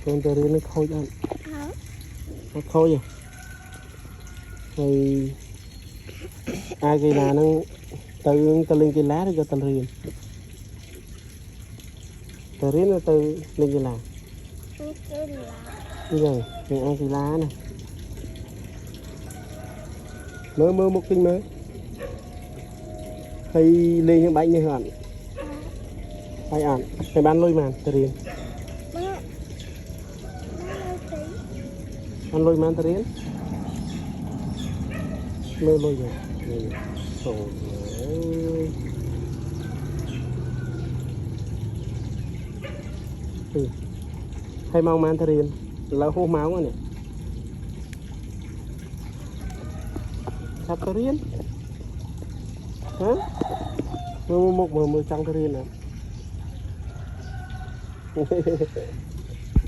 con tơ riêng nó khôi ăn nó khôi à thì ai cái là nó từ lên cái lá để cho tơ riêng nó từ lên cái lá bây giờ thì ai cái lá này mơ một kinh mới hay lên những bánh như hẳn hay ăn cái bán lôi màn tơ riêng ăn lôi màn tơ riêng lôi rồi trời ơi hay mau màn tơ riêng là hô máu này sắp tơ riêng hả một trăng tơ riêng nè